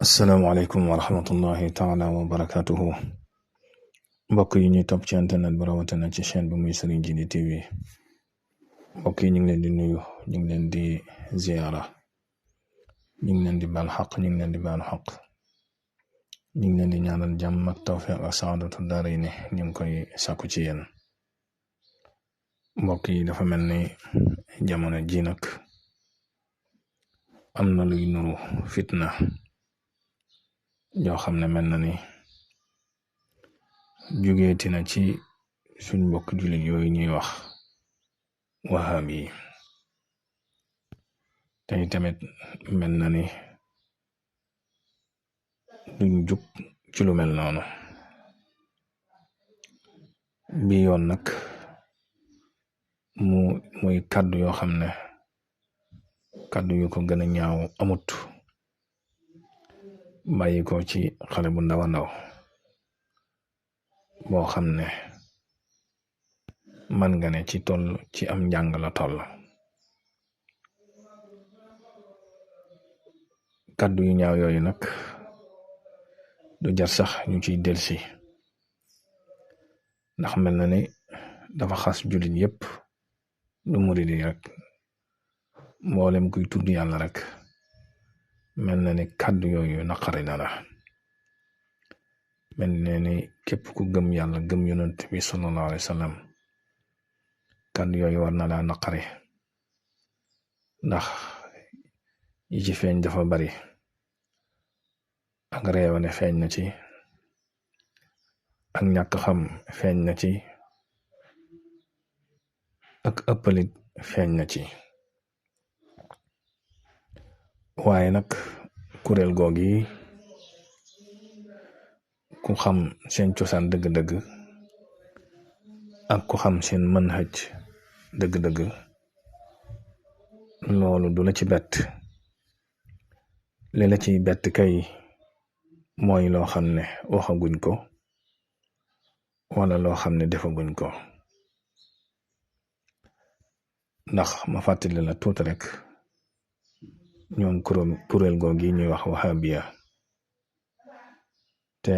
asalaamaaleykum wa rahmatullahi taala wa barakaatuhu mbokk yi ñuy topp ci internet bi rawatina ci chaîne bi muy Serigne Djily TV mbokk yi ñu ngi leen di nuyu ñu ngi leen di ziyaara ñu ngi leen di baal xaq ñu ngi leen di baal xaq ñu ngi leen di ñaanal jàmm ak tawfiq ak saadatu daarayni ñu ngi koy sàkku ci yéen mbokk yi dafa mel ni jamono ji nag am na luy nuru fitna yoo xam ne mel na ni jugeeti na ci suñ mbokk jullit yooyu ñuy wax wahabi yi tey tamit mel na ni duñ jug ci lu mel noonu bi yoon nag muy kàddu yoo xam ne kàddu yu ko gën a ñaaw amut bàyyi ko ci xale bu ndaw a ndaw boo xam ne man nga ne ci toll ci am njàng la toll kàddu yu ñaaw yooyu nag du jar sax ñu ciy delsi ndax mel na ni dafa xas jullit yépp du murid yi rek mboolem kuy tudd yàlla rek mel na ni kàddu yooyu naqari na la mel na ni képp ku gëm yàlla gëm yonent bi sallallahu alayhi wa sallam kàddu yooyu war na laa naqari ndax yi ci feeñ dafa bari ak réewane feeñ na ci ak ñàkk xam feeñ na ci ak ëppalit feeñ na ci waaye nag kuréel googi ku xam seen cosaan dëgg-dëgg ak ku xam seen manhaj dëgg-dëgg loolu du la ci bett li la ciy bett kay mooy loo xam ne waxaguñ ko wala loo xam ne defaguñ ko ndax ma fàttali la tuuti rek ñoom kuréel googi ñuy wax wahabiya te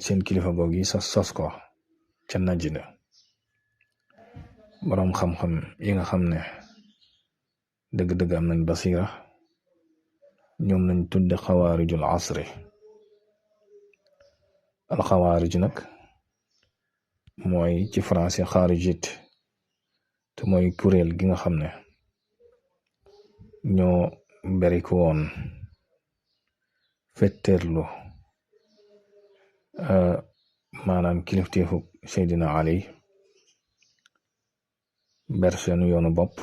seen kilifa googi sos ko ca Najd boroom xam-xam yi nga xam ne dëgg-dëgg am nañ basira ñoom lañ tudde xawaarijul asri al xawaarij nag mooy ci français xaarijit te mooy kuréel gi nga xam ne ñoo bari ko woon fetteerlu maanaam kilifteefu Seydina Ali ber seenu yoonu bopp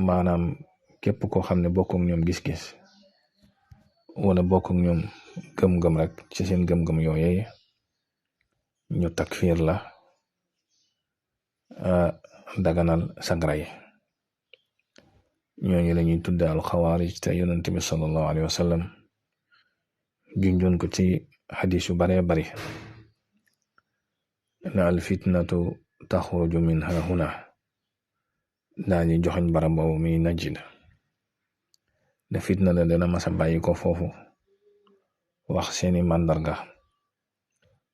maanaam képp koo xam ne bokk ak ñoom gis-gis wala bokk ak ñoom gëm-gëm rek ci seen gëm-gëm yooyee ñu takfiir la daganal sagray ñooñu lañuy tudde al xawaarij te yonent bi sallallahu alayhi wa sallam junjoon ko ci xadis yu baree bari na al fitnatu taxruju min hahuna daañu joxoñ barab boobu muy Najd da fitna la dana masa bàyyi ko foofu wax seeni màndarga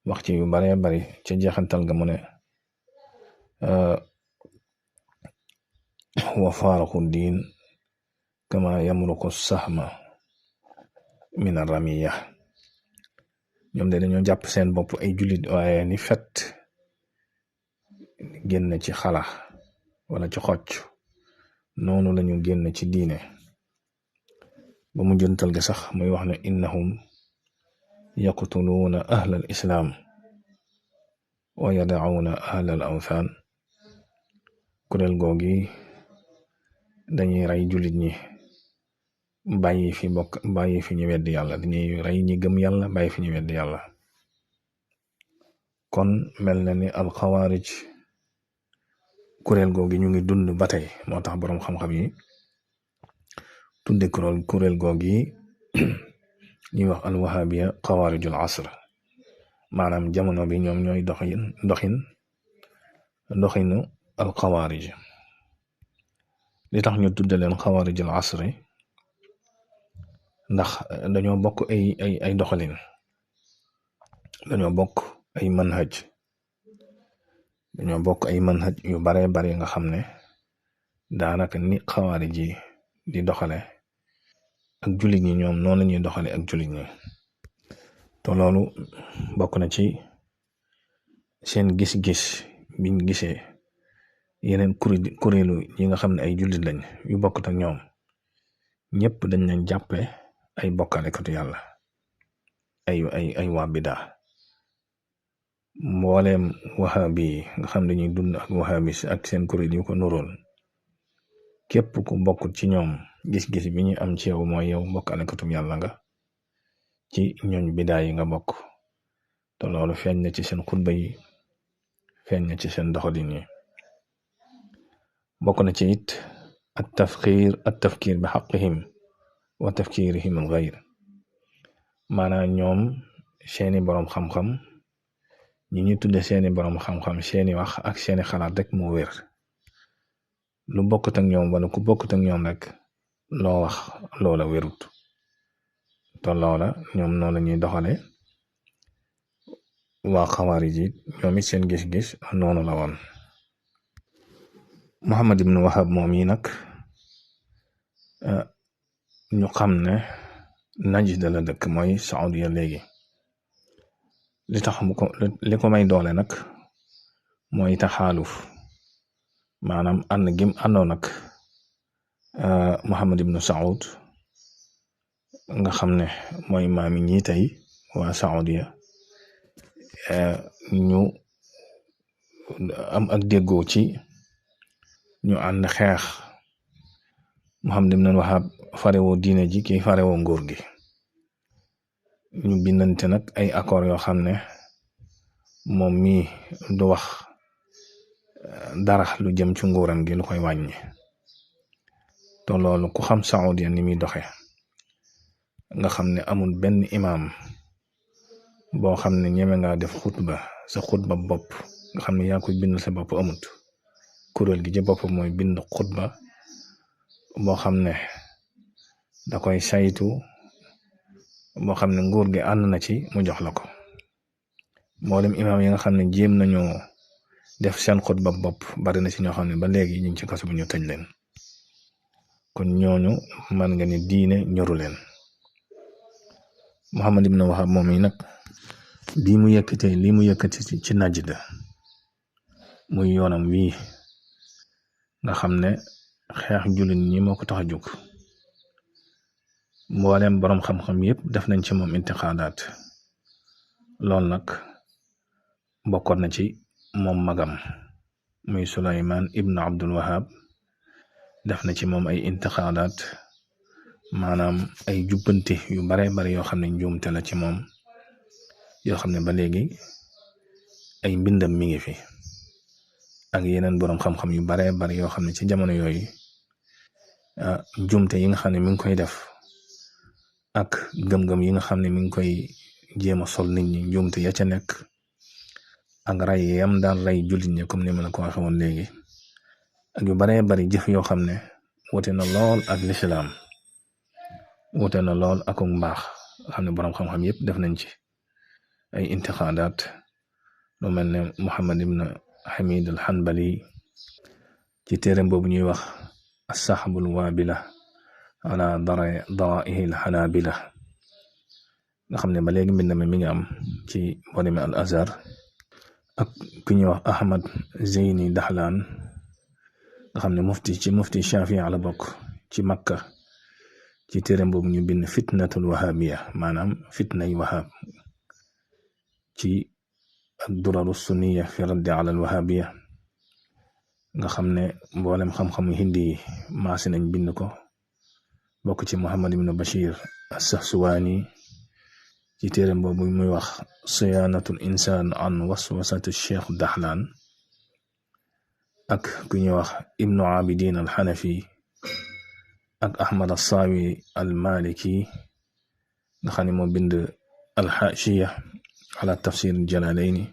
wax ci yu baree bari ca jeexantal ga mu ne wa faaraqu diin kama yamruqu sahma min aramiya ñoom de dañoo jàpp seen bopp ay jullit waaye ni fet génn ci xala wala ci xocc noonu lañu génn ci diine ba mu jëntal ga sax muy wax ne innahum yaqtuluuna ahla al islaam wa yada'uuna ahla al awthaan kuréel googi dañuy rey jullit ñi bàyyi fi ñu weddi yàlla dañuy rey ñi gëm yàlla bàyyi fi ñu weddi yàlla kon mel na ni alxawaarij kuréel googi ñu ngi dund ba tey moo tax boroom xam-xam yi tudde kuréel googi ñuy wax alwahabiya xawaarijul asr maanaam jamono bi ñoom ñooy doxinu alxawaarij li tax ñu tudde leen xawaarijul asri ndax dañoo bokk ay doxalin, dañoo bokk ay manhaj yu bare bare nga xam ne daanaka ni xawaari ji di doxale ak jullit ñi ñoom noonu la ñuy doxale ak jullit ñi. te loolu bokk na ci seen gis-gis biñ gisee yeneen kuréelu yi nga xam ne ay jullit lañ yu bokkut ak ñoom ñëpp dañ leen jàppe ay bokkalekatu yàlla, ay waa bidaa. mbooleem wahabi yi nga xam dañuy dund ak wahabis ak seen kuréel yu ko nurool, képp ku bokkut ci ñoom gis-gis bi ñu am ci yow mooy yow bokkalekatu yàlla nga, ci ñooñ bidaa yi nga bokk. te loolu feeñ na ci seen xutba yi, feeñ na ci seen doxalin yi. bokk na ci it at tafkir bi xaqihim wa tafkirihim al gayr, maanaam ñoom seeni boroom xam-xam ñi ñu tudde seeni boroom xam-xam seeni wax ak seeni xalaat rek moo wér. lu bokkut ak ñoom wala ku bokkut ak ñoom rek loo wax loola wérut. te loola ñoom noonu la ñuy doxale. waa xawaarij yi ñoom it seen gis-gis noonu la woon. Muhammad ibn Wahab moom yi nag ñu xam ne Najd la dëkk, mooy Saudiya léegi. li ko may doole nag mooy taxaaluf, maanaam ànd gim àndoon nag Muhammad ibn Saud nga xam ne mooy maami ñi tey waa Saudiya, ñu am ak déggoo ci ñu ànd xeex Muhammad ibn Wahab farewoo diine ji ki farewoo nguur gi. ñu bindante nag ay accord yoo xam ne moom mii du wax dara lu jëm ci nguuram gi lu koy wàññi. te loolu ku xam Saudiya ni muy doxe nga xam ne amul benn imaam boo xam ne ñeme ngaa def xutba sa xutba bopp nga xam ne yaa koy bind sa bopp amut. kuréel gi ci bopp mooy bind xutba boo xam ne da koy saytu, boo xam ne nguur gi ànd na ci mu jox la ko. mboolem imaam yi nga xam ne jéem nañoo def seen xutba bopp bari na ci ñoo xam ne ba léegi ñu ngi ci kaso bu ñu tëj leen. kon ñooñu man nga ni diine ñoru leen. Muhammad ibn Wahab moom yi nag bii mu yëkkatee lii mu yëkkati ci Najd muy yoonam wii nga xam ne xeex jullit ñi moo ko tax a jóg. mbooleem boroom xam-xam yépp def nañ ci moom intiqaadaat. loolu nag bokkoon na ci moom magam muy Sulaymaan ibn Abdul Wahab def na ci moom ay intiqaadaat, maanaam ay jubbante yu bare bare yoo xam ne njuumte la ci moom, yoo xam ne ba léegi ay mbindam mi ngi fi, ak yeneen boroom xam-xam yu bare bare yoo xam ne ci jamono yooyu njuumte yi nga xam ne mi ngi koy def ak gëm-gëm yi nga xam ne mi ngi koy jéem a sol nit ñi, njuumte ya ca nekk ak rey yam daan rey jullit ñi comme ni ma la ko waxee woon léegi, ak yu baree bari jëf yoo xam ne wute na lool ak lislaam, wute na lool ak mbaax. xam ne boroom xam-xam yépp def nañ ci ay intiqaadaat. lu mel ne Muhammad ibn Hamid al-Hanbali ci téereem boobu ñuy wax as-Saxbul Waabila ala daraihi al-Hanabila nga xam ne ba léegi mbind mi ngi am ci boo demee al Azhar. ak ku ñuy wax Ahmad Zeyni Dahlaan nga xam ne mufti Shafii la bokk ci Makka, ci téereem boobu ñu bind fitnatul wahabiya, maanaam fitnay wahab, ci ak duraru sunniya fi raddi ala al wahabiya nga xam ne mboolem xam-xamu hindi yi maasi nañ bind ko. bokk ci Muhammad ibn Bashir as-Sahsuwaani ci téereem boobu muy wax siyaanatul insaan an waswasati Cheikh Dahlaan, ak ku ñuy wax Ibnu Abidin al-Hanafi ak Ahmad as-Sawi al-Maliki nga xam ne moo bind al-Haashiya ala tafsir al-Jalaalayni,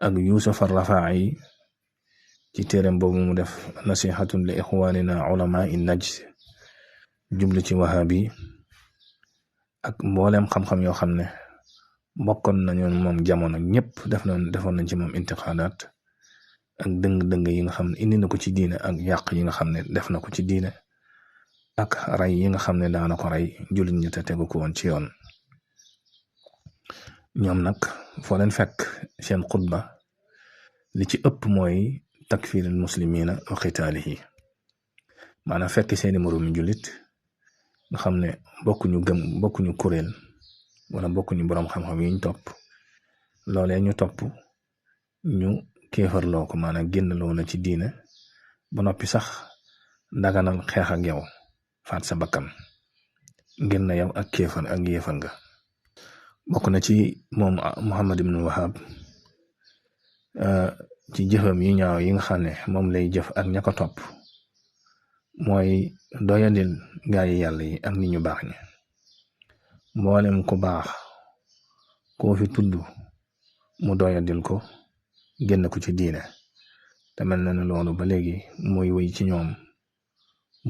ak Yusuf ar-Rafaa'i ci téereem boobu mu def nasihatun li ixwanina ulama Najd jublu ci wahabi, ak mbooleem xam-xam yoo xam ne bokkoon nañu moom jamono ñëpp defoon nañ ci moom intiqaadaat ak dëng-dëng yi nga xam ne indi na ko ci diine ak yàq yi nga xam ne def na ko ci diine ak rey yi nga xam ne daana ko rey jullit ñi te tegu ko woon ci yoon. ñoom nag foo leen fekk seen xutba li ci ëpp mooy takfiirul muslimina wa qitaalihi, maanaam fekk seeni moroomi jullit nga xam ne bokkuñu kuréel wala bokkuñu boroom xam-xam yi ñu topp, loolee ñu topp ñu kéefarloo ko, maanaam génnloo la ci diine ba noppi sax daganal xeex ak yow, faat sa bakkan ngir na yow ak kéefar ak yéefar nga. bokk na ci moom Muhammad ibn Wahab ci jëfam yi ñaaw yi nga xam ne moom lay jëf ak ña ko topp mooy doyadil gaayi yàlla yi ak nit ñu baax ñi. mboolem ku baax koo fi tudd mu doyadil ko, génn ko ci diine, te mel na ne loolu ba léegi mooy wéy ci ñoom,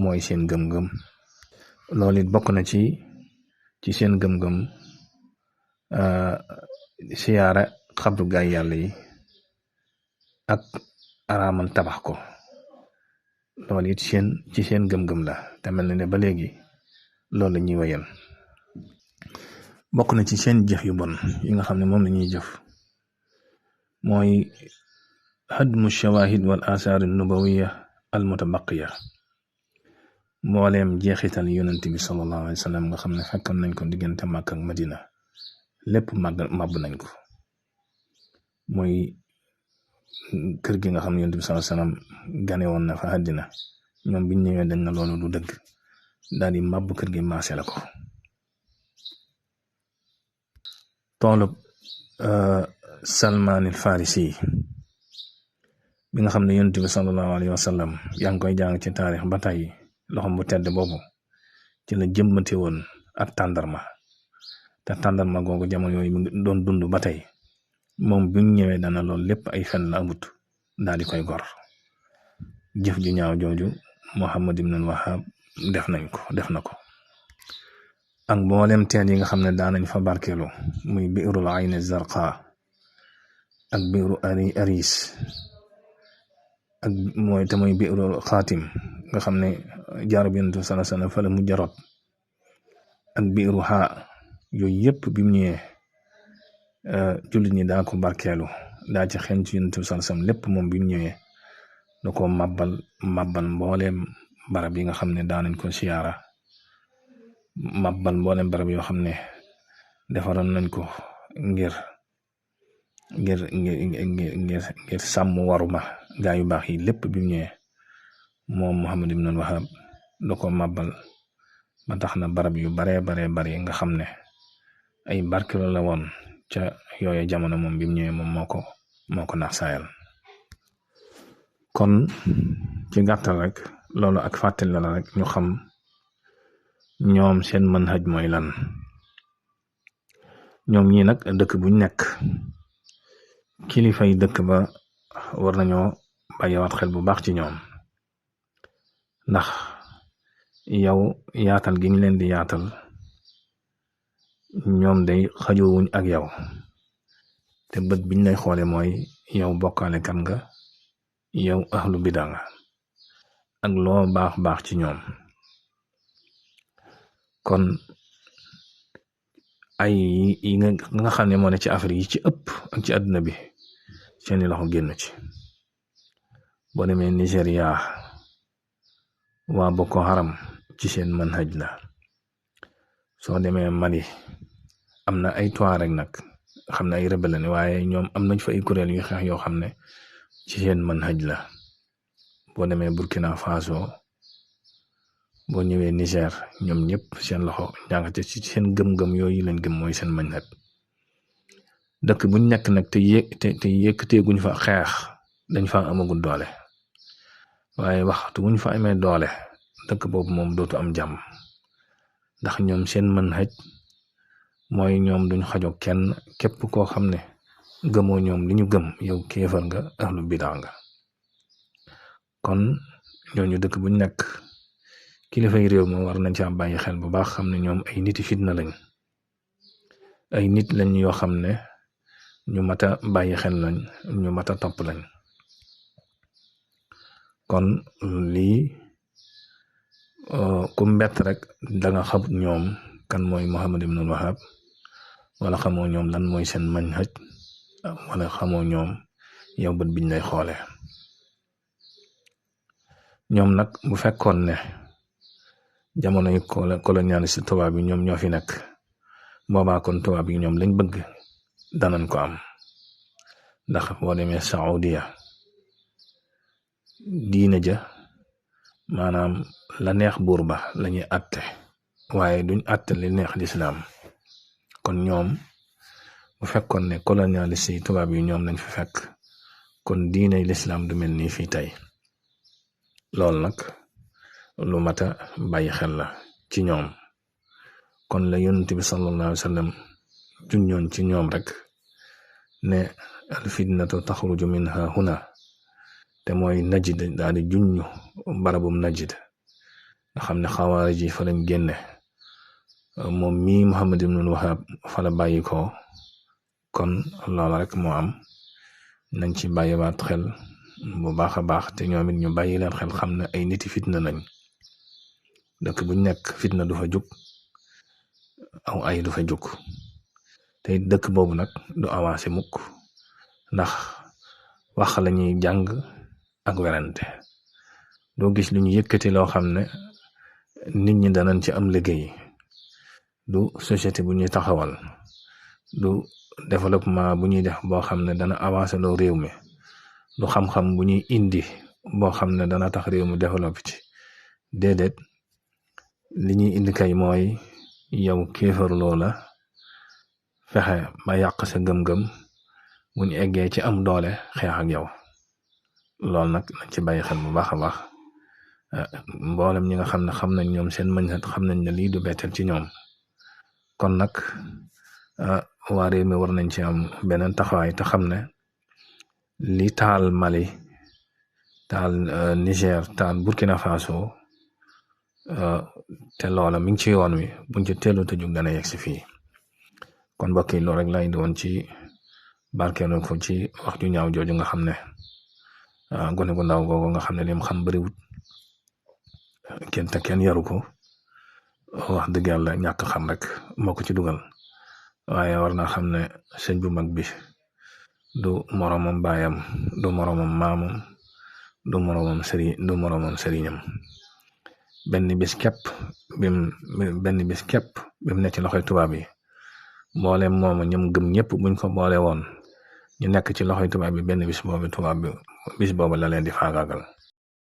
mooy seen gëm-gëm. loolu it bokk na ci seen gëm-gëm siyaara xabru gaay yàlla yi ak araamal tabax ko. loolu it ci seen gëm-gëm la, te mel na ne ba léegi loolu la ñuy wéyal. bokk na ci seen jëf yu bon yi nga xam ne moom la ñuy jëf mooy hadmu shawahid wal asaar nubawiya al mutabaqiya, mbooleem jeexital yonent bi sallallahu alayhi wa sallam nga xam ne fekkoon nañ ko diggante Makka ak Madina, lépp màbb nañ ko. mooy kër gi nga xam ne yonent bi sallallahu alayhi wa sallam gane woon na fa àddina, ñoom biñ ñëwee dañ na loolu du dëgg, daal di màbb kër gi maase la ko. toolub Salmaan al Farisi bi nga xam ne yonent bi sallallahu alayhi wa sallam yaa ngi koy jàng ci taarix ba tey, loxom bu tedd boobu ci la jëmmati woon ak tàndarma, te tàndarma googu jamono yooyu mu ngi doon dund ba tey. moom bi mu ñëwee dana loolu lépp ay fen la amut, daal di koy gor. jëf ju ñaaw jooju Muhammad ibn Wahab def na ko. ak mboolem teen yi nga xam ne daanañ fa barkeelu, muy biirul ayni zarqa ak biiru aris ak mooy biiru xaatim nga xam ne jaarub yonent bi sallallahu alayhi wasallam fa la mujj rot, ak biiru xaa. yooyu yëpp bi mu ñëwee jullit ñi daa ko barkeelu, daa ci xeeñ ci yonent bi sallallahu alayhi wasallam lépp. moom bi mu ñëwee da ko mabbal mbooleem barab yi nga xam ne daanañ ko siyaara, mabbal mbooleem barab yoo xam ne defaroon nañ ko ngir sàmm waruma gaa yu baax yi. lépp bi mu ñëwee moom Muhammad ibn Wahab da ko mabbal ba tax na barab yu baree bari nga xam ne ay barkelo la woon ca yooye jamono, moom bi mu ñëwee moom moo ko naax saayal. kon ci gàttal rek loolu ak fàttali la rek ñu xam ñoom seen manhaj mooy lan. ñoom ñii nag dëkk buñ nekk, kilifay dëkk ba war nañoo bàyyiwaat xel bu baax ci ñoom, ndax yow yaatal gi ñu leen di yaatal, ñoom day xajoowuñ ak yow, te bët biñ lay xoole mooy yow bokkaale kan nga, yow ahlu bida nga, ak loo baax ci ñoom. kon ay yi nga xam ne moo ne ci Afrique yi ci ëpp ak ci àdduna bi seeni loxo génn ci. boo demee Nigeria, waa Boko Haram ci seen manhaj la. soo demee Mali am na ay Touareg nag xam ne ay rebelle ne, waaye ñoom am nañ fa ay kuréel yu xeex yoo xam ne ci seen manhaj la. boo demee Burkina Faso, boo ñëwee Niger, ñoom ñëpp seen loxo njàngate ci seen gëm-gëm yooyu lañ gëm, mooy seen manhaj. dëkk buñ nekk nag te yëkkateeguñ fa xeex, dañ fa amagul doole, waaye waxtu buñ fa amee doole dëkk boobu moom dootu am jàmm, ndax ñoom seen manhaj mooy ñoom duñ xajoo kenn. képp koo xam ne gëmoo ñoom li ñu gëm, yow kéefar nga, ahlu bidaa nga. kon ñooñu dëkk buñ nekk, kilifay réew ma war nañ ci am bàyyi xel bu baax, xam ne ñoom ay niti fitna lañ, ay nit lañ yoo xam ne ñu mat a bàyyi xel lañ, ñu mat a topp lañ. kon lii ku mbett rek da nga xamut ñoom kan mooy Muhammad ibn Wahhab, wala xamoo ñoom lan mooy seen manhaj, wala xamoo ñoom yow bët biñ lay xoole. ñoom nag bu fekkoon ne jamonoy colonialiste tubaab yi ñoom ñoo fi nekk, boobaa kon tubaab yi ñoom lañ bëgg danañ ko am. ndax boo demee Saudiya diine ja maanaam la neex buur ba lañuy àtte, waaye duñ àtte li neex lislaam. kon ñoom bu fekkoon ne colonialiste yi tubaab yi ñoom lañ fi fekk, kon diine lislaam du mel nii fii tey. loolu nag lu mat a bàyyi xel la ci ñoom. kon la yonent bi sallallahu alayhi wa sallam junñoon ci ñoom rek ne al fitnatu taxruju min ha huna, te mooy Najd, daal di junñu barabum Najd nga xam ne xawaarij yi fa lañ génne. moom mii Muhammad ibn Wahhab fa la bàyyi ko. kon loola rek moo am, nañ ci bàyyiwaat xel bu baax a baax, te ñoom it ñu bàyyi leen xel, xam ne ay niti fitna lañ. dëkk buñ nekk fitna du fa jóg, aw ay du fa jóg, te dëkk boobu nag du avancé mukk, ndax wax lañuy jàng ak werante. doo gis lu ñu yëkkati loo xam ne nit ñi danañ ci am liggéey. du société bu ñuy taxawal, du développement bu ñuy def boo xam ne dana avancé loo réew mi, du xam-xam bu ñuy indi boo xam ne dana tax réew mi développé ci. déedéet, li ñuy indi kay mooy yow kéefar loola, fexe ba yàq sa gëm-gëm, bu ñu eggee ci am doole xeex ak yow. loolu nag nañ ci bàyyi xel bu baax a baax. mboolem ñi nga xam ne xam nañ ñoom seen manhaj, xam nañ ne lii du betteel ci ñoom. kon nag waa réew mi war nañ ci am beneen taxawaay, te xam ne li taal Mali, taal Niger, taal Burkina Faso, te loola mi ngi ci yoon wi, buñ ci teelu te jóg dana yegg si fii. kon mbokk yi loolu rek lay doon ci barkeelu ko ci wax ju ñaaw jooju nga xam ne gone gu ndaw googu nga xam ne lim xam bariwut, kenn yaru ko. wax dëgg yàlla ñàkk xam rek moo ko ci dugal, waaye war naa xam ne sëñ bu mag bi du moromam baayam, du moromam maamam, du moromam sëriñam. benn bis képp bim nekk ci loxoy tubaab yi, mboolem mooma ñoom gëm ñëpp buñ ko boole woon ñu nekk ci loxoy tubaab bi, benn bis boobu la leen di faagaagal.